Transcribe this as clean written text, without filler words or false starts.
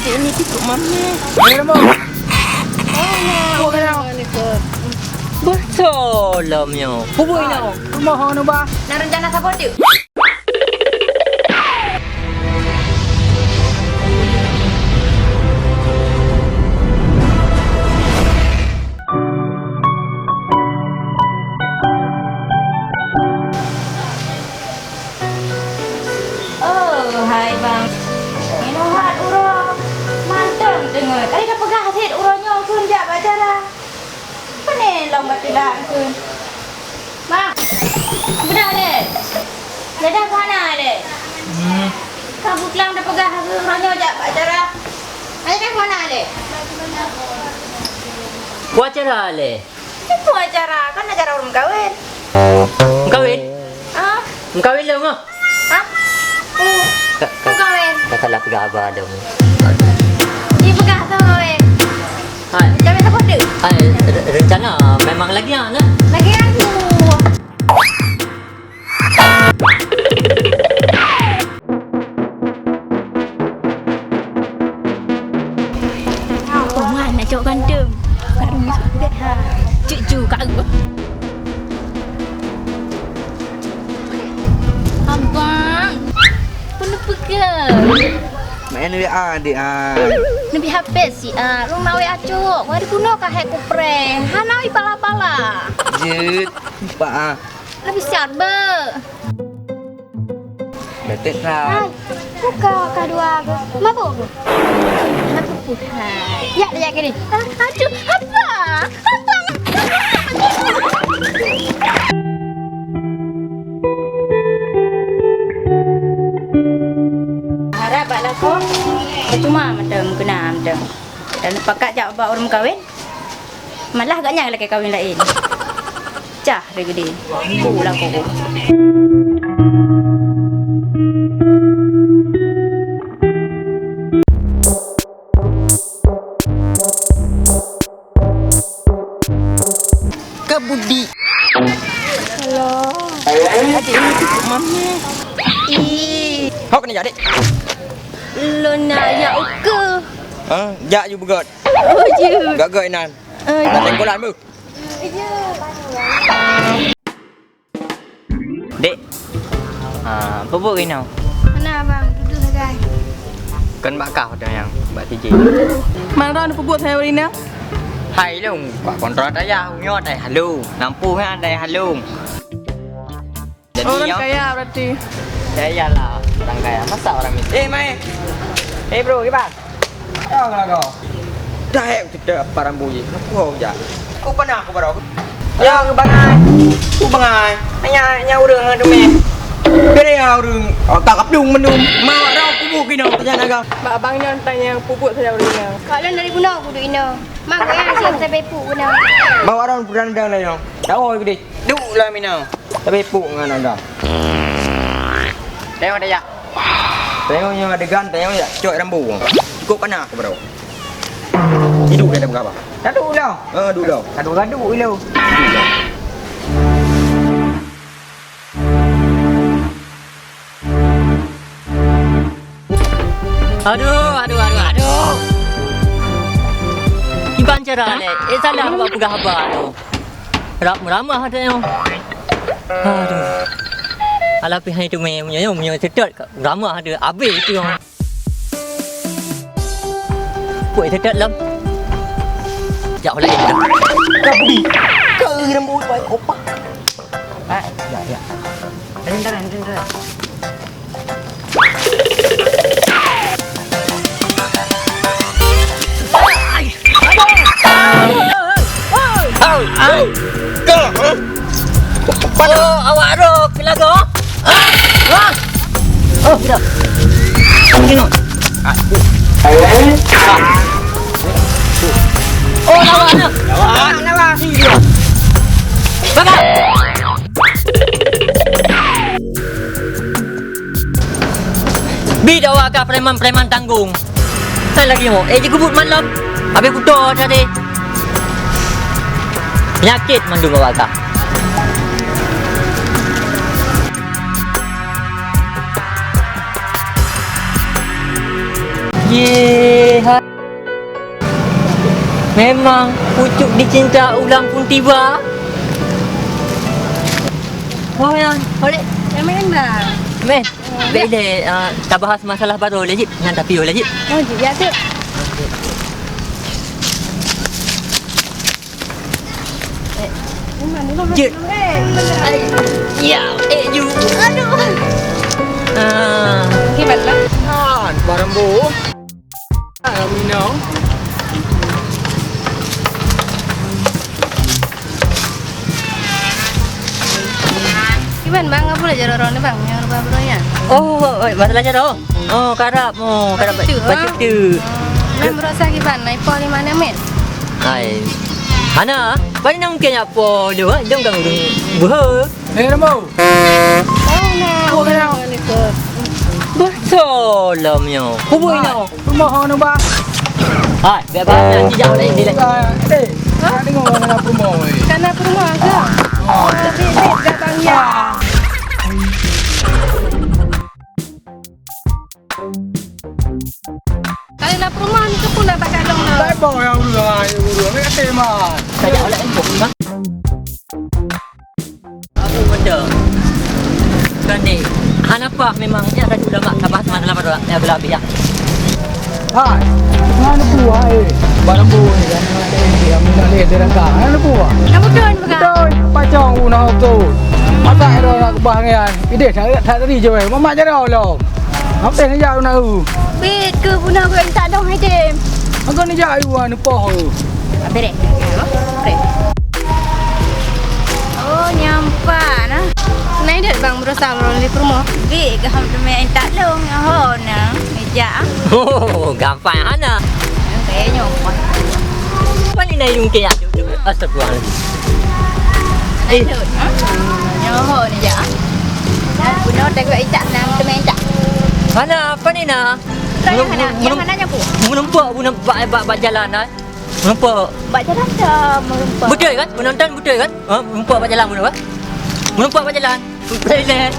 adik ni ikut mami. Ni mo. Buat kau. Betul lah Mio. Pupuk ini. Rumah hang ba. Nak rencana siapa tu? Hai bang, ini hat urang mantap dengar. Tadi dah pegang hasil urangnya kun jak baca dah. Apa ni long batu dah kun. Bang, benar ni. Dah mana ni? Kamu kelang dah pegang hasil urangnya jak baca dah. Ada mana ni? Buat acara le. Itu acara, kan acara orang kahwin. Kawin? Ah? Kawin lah mah. Hah? Kau kahwin? Kata lah pegang abah dah. Dia pegang tu kahwin. Hai. Kahwin siapa tu? Rencana memang lagi lah. Lagi aku. Oh, mana cok gandum? Kat rumah sudah ha. Cucu kat aku. Abang. Kenapa ke? Main ni adik Nabi habis si rumah we acuk. Mari kuno ka hek kupre. Hanawi pala-pala. Jut. Ba. Lebih siap be. Betul lah. Buka kedua aku. Mabuk aku. Aku puhai. Ya, ya gini. Aduh, apa? Harap baklah kau. Cuma macam kena macam. Dan pakat jak bawa orang kahwin. Malah agaknya lagi kahwin lain. Cah dia gede. Pulang kau. Budi. Hello. Adik ni ikut mami. Kau kena jadi. Lo nak ya uke. Jak you begot. Oh je. Gagak nan. Tak tengok bu. Dek. Pupuk ini nào. Mana bang? Duduk saja. Kan bak kau dah yang bak TJ. Mang ron pupuk theo đi nè. Hai luôn, quả kontrol saya nyot ai halung, lampu kan ada halung. Jadi Orang kaya berarti. Saya lah orang kaya. Masa orang miskin? Mai. Bro, cái bạn. Yang lah kau. Dah tidak parang bunyi. Kau jak. Kau pernah aku baru. Yang bangai. Ku bangai. Nya urang tu me. Cái này là đường cặp đường mình đường mà rau pupuk kino jangan agak. Mbak abangnya tanya pupuk theo đi nè. Kalau dari guna aku duk ina. Mang kau yang siap sampai pupuk guna. Bawa orang berandang lah yang. Tahu aku di. Duk lah mina. Tapi pupuk dengan agak. Tengok dah ya. Tengoknya adegan tengok ya. Cok rambu. Kau pernah aku baru. Hidup dia dalam apa? Duduk lah. Duduk dah. Gaduh-gaduh lu. Aduh. Iban cara le. Salah buat pegah haba tu. Ramah ada yang. Aduh. Alah pihak itu punya sedot ramah ada habis itu yang. Kuat sedot lam. Jauh lain dah. Kau budi. Kau rambut baik opak. Ya. Rendah. Kau awak rok lagu. Oh, tidak. Tengok. Oh, lawan. Bagai. Bidaw ka preman tanggung. Saya lagi mo. Jikubut malam. Habis putus tadi. Penyakit mandung awak ka. Yeah. Memang pucuk dicinta ulang pun tiba. Wah, yang boleh. Yang main bang. Men, boleh tak bahas masalah baru lagi. Yang tapi lagi. Oh, ya tu. Jut. Ya, you. Aduh. Gimana? Barang bu. Minum. Gimana bang? Apa belajar orang ni bang? Yang berapa-berapa? Oh, masalah cara. Oh, karap baca tu. Nak merasa gimana? Ipo di mana men? Ai. Ana, bani nak mungkin apa dia? Jom kang urung buah. Rambu. Oh, nah. Oh, nah. Betul lah mio. Kubur ino. Rumah ni ba? Hai, biar bang nanti jauh lagi ni. Tengok orang rumah. Karena rumah ke? Tapi tak bang ya. Kalau nak rumah ni ke pun nak pakai dong lah. Tak boleh yang urang ni kata mah. Tak jauh lagi pun mah. Aku benda. Kan ni. Hanapa memang ni ada ulama tak bahas masalah pada ya bela ya. Hai. Mana buah barang bu ni kan dia minta lihat dia rangka. Mana buah? Nak betul ni bang? Betul. Pacang una tu. Mata ada nak kebahagiaan. Ide tak tadi je weh. Mama jadi Allah. Apa tengah jauh nak u? Bet ke punah kau tak dong hai dem. Aku ni jauh anu poh. Berek. Berek. Oh, nyampak nah. Naik dah bang berusaha melalui rumah. Bet ke ham tu main tak long ho nah. Meja. Oh, gampang Hana. Kayaknya apa? Paling naik mungkin ya. Astagfirullah. Eh, nyoho ni ja. Dan punah tak kau icak nang tu main cak. Hana, apa ni nak? Yang mana nyapu? Menumpak jalan nah. Menumpak. Bak jalan dah merumpak. Betul kan? Menonton betul kan? Ha, menumpak jalan mana? Menumpak jalan. Betul.